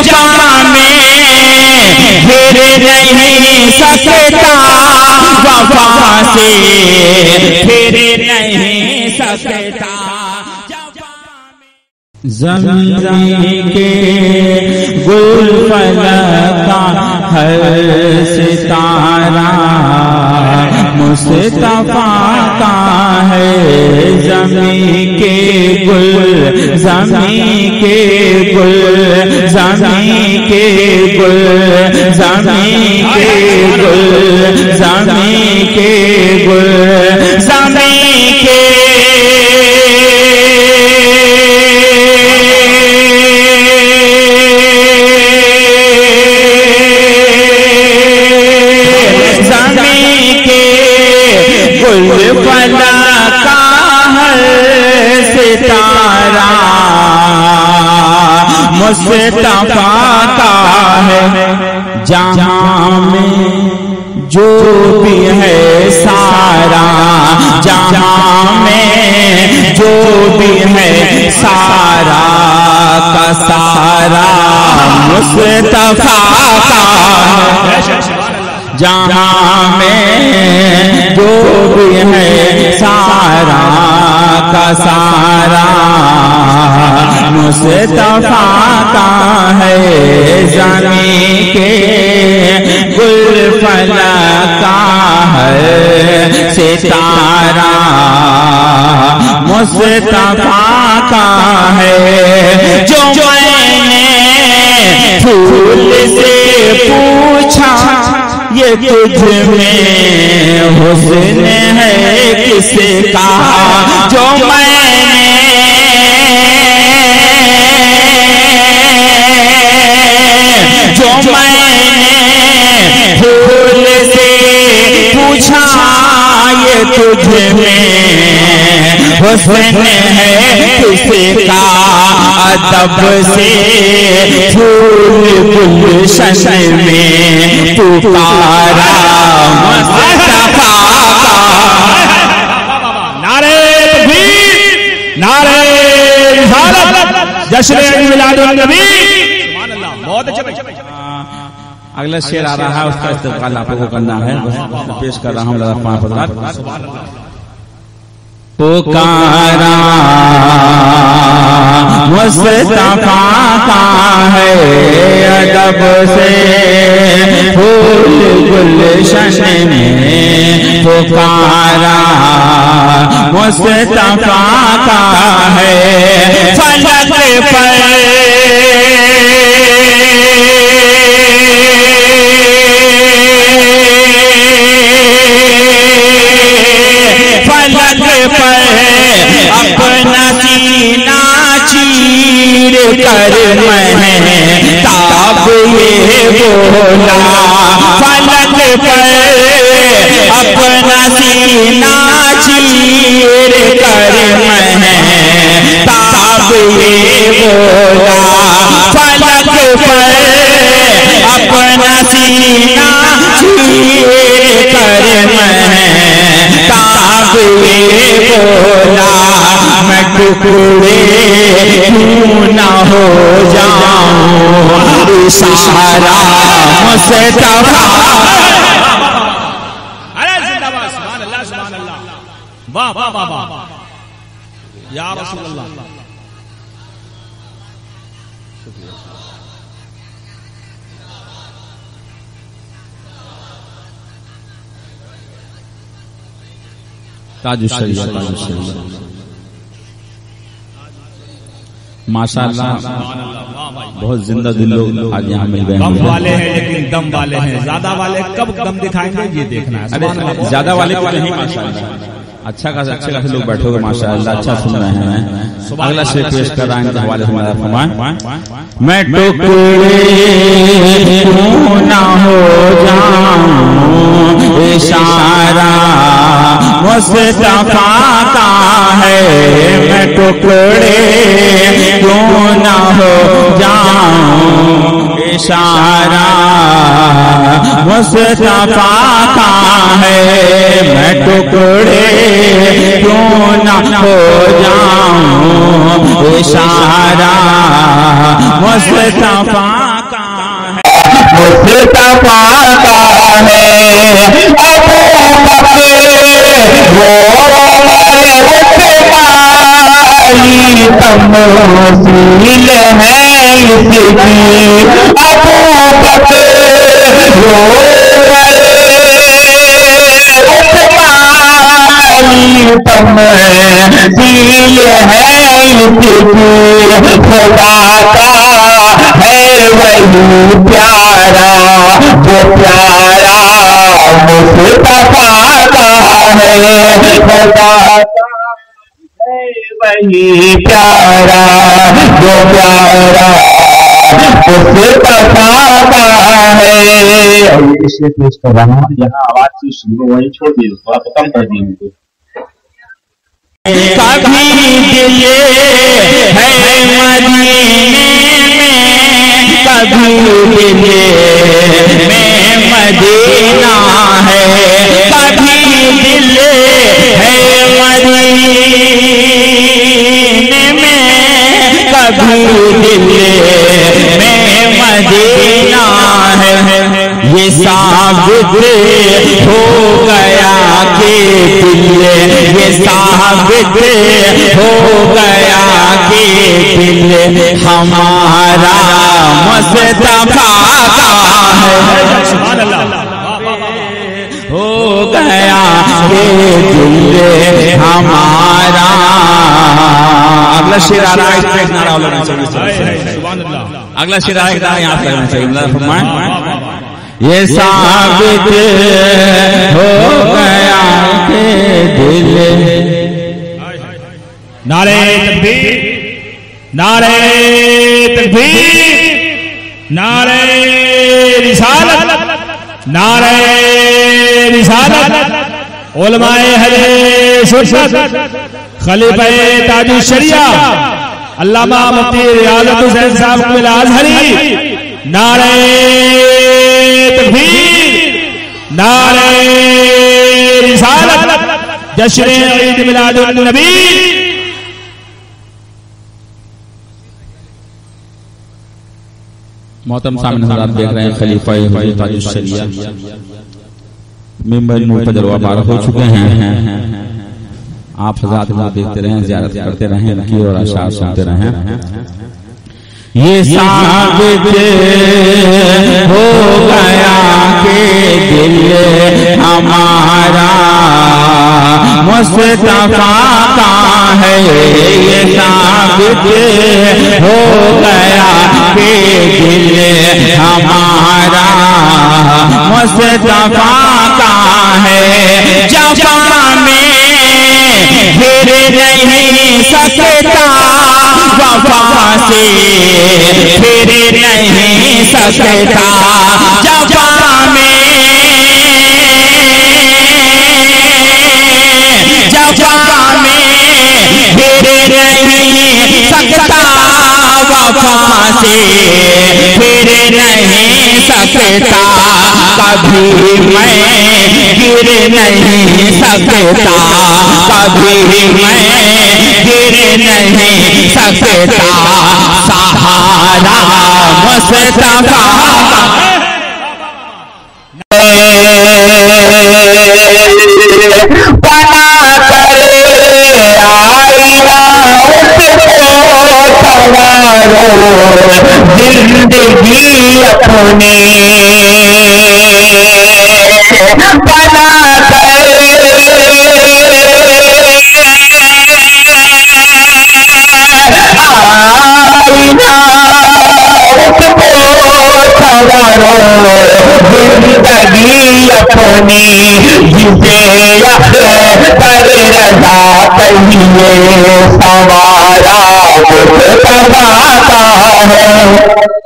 जफा में फिर नहीं सकता, वफा से फिर नहीं सकता। ज़मज़म के गुल फलका हर सितारा मुस्तफा का है। ज़मीं के गुल, ज़मीं के गुल, ज़मीं के गुल, ज़मीं के गुल, ज़मीं के गुल, ज़मीं के फलका हर सितारा मुस्तफा का है। जहां में जो भी है सारा, जहां में जो भी है सारा का सारा मुस्तफा का है। जहां में जो भी है सारा का सारा मुस्तफा का है। ज़मीं के गुल फलका है सितारा मुस्तफा का है। जो मैंने फूल से पूछा ये तुझ में हुस्न है किसका, जो मैंने फूल से पूछा ये तुझ में हुस्न है किसका। अदब से फूल गुलशन में पुकारा मुस्तफा का। नारे तकबीर, नारे रिसालत, जश्न मिलादुन नबी। सुभान अल्लाह, बहुत अच्छा। अगला शेर आ रहा है, उसका इस्तेमाल आप लोगों को करना है। पेश कर रहा हूँ पुकारा मुस्तफा का है। अदब से फूल गुलशन में पुकारा मुस्तफा का है। फलक पर अपना सीना चीर कर महताब ये बोला। फलक पर अपना सीना चीर कर महताब ये बोला। फलक पर अपना सीना चीर कर महताब ये बोला। मैं टुकड़े क्यों न हो जाऊं, इशारा मुस्तफा। अरे जिंदाबाद, सुभान अल्लाह, सुभान अल्लाह, वाह वाह वाह वाह या रसूल अल्लाह। ताजुशरिया माशाअल्लाह, बहुत जिंदा दिल लोग आज यहाँ मिल गए। दम वाले हैं, लेकिन दम वाले हैं। ज्यादा वाले कब दम दिखाएंगे ये देखना है। अरे ज्यादा वाले को नहीं, माशाअल्लाह अच्छे खासे लोग बैठे हुए माशाअल्लाह, अच्छा सुन रहे हैं। अगला शेर पेश कर रहा है इनके हवाले से। मैं टुकड़े क्यों ना हो जाऊं, इशारा मुस्तफा का है। मैं टुकड़े क्यों ना हो जाऊं, इशारा मुस्तफा का है, मैं टुकड़े क्यों न हो जाऊं, इशारा मुस्तफा का है, मुस्तफा का है। अबू बकर वो तमसील है इसकी, अबू बकर वो तमसील है इसकी, खुदा का है वही प्यारा, जो प्यारा मुस्तफा का है, खुदा वही प्यारा, जो प्यारा मुस्तफा का है। इसलिए पेश कर रहा हूँ, यहाँ आवाज से शुरू वही छोड़ दिए, थोड़ा तो कम कर दिए उनको। कभी दिल है मदीने में, कभी दिल में मदीना है, कभी दिल है मदीने में, कभी दिल में मदीना है। ये साबित हो गया कि दिल, ये साबित हो गया कि दिल हमारा मुस्तफा का है, हो गया कि दिल हमारा। अगला शेर आ रहा है, इस पे नारा लगना चाहिए, अगला शेर आएगा यहाँ से लगना चाहिए। ये साबित हो गया कि दिल। नारे तकबीर, नारे तकबीर, नारे रिसालत, नारे रिसालत। उलमाए अहले सुन्नत, खलीफा ताजुल शरिया अल्लामा मुफ्ती रियाजत हुसैन साहब अल अज़हरी, नारे तकबीर, नारे रिसालत, जश्न ईद मिलादुन नबी। मोहतरम सामने हज़रात देख रहे हैं खलीफा ताजुल शरिया मिंबर नूर पर जलवा बार हो चुके हैं। आप हज़रात को देखते रहें, ज़ियारत करते रहें, उनकी और अशार सुनते रहें। ये साबित हो गया कि दिल हमारा मुस्तफा का है, ये साबित हो गया कि दिल हमारा मुस्तफा का है। जफा में फिर नहीं सकता, वफा से फिर नहीं सकता, जफा में, जफा में फिर नहीं सकता, वफा से फिर नहीं सकता, कभी मैं गिर नहीं सकता, कभी मैं गिर नहीं सकता, सहारा मुस्तफा का। बना करे आईना उसको सवारो, जिंदगी अपनी बना करे आईना उसको सवारो, जिंदगी अपनी जिसे पर रजा कहिए, सवारा मुस्तफा का है।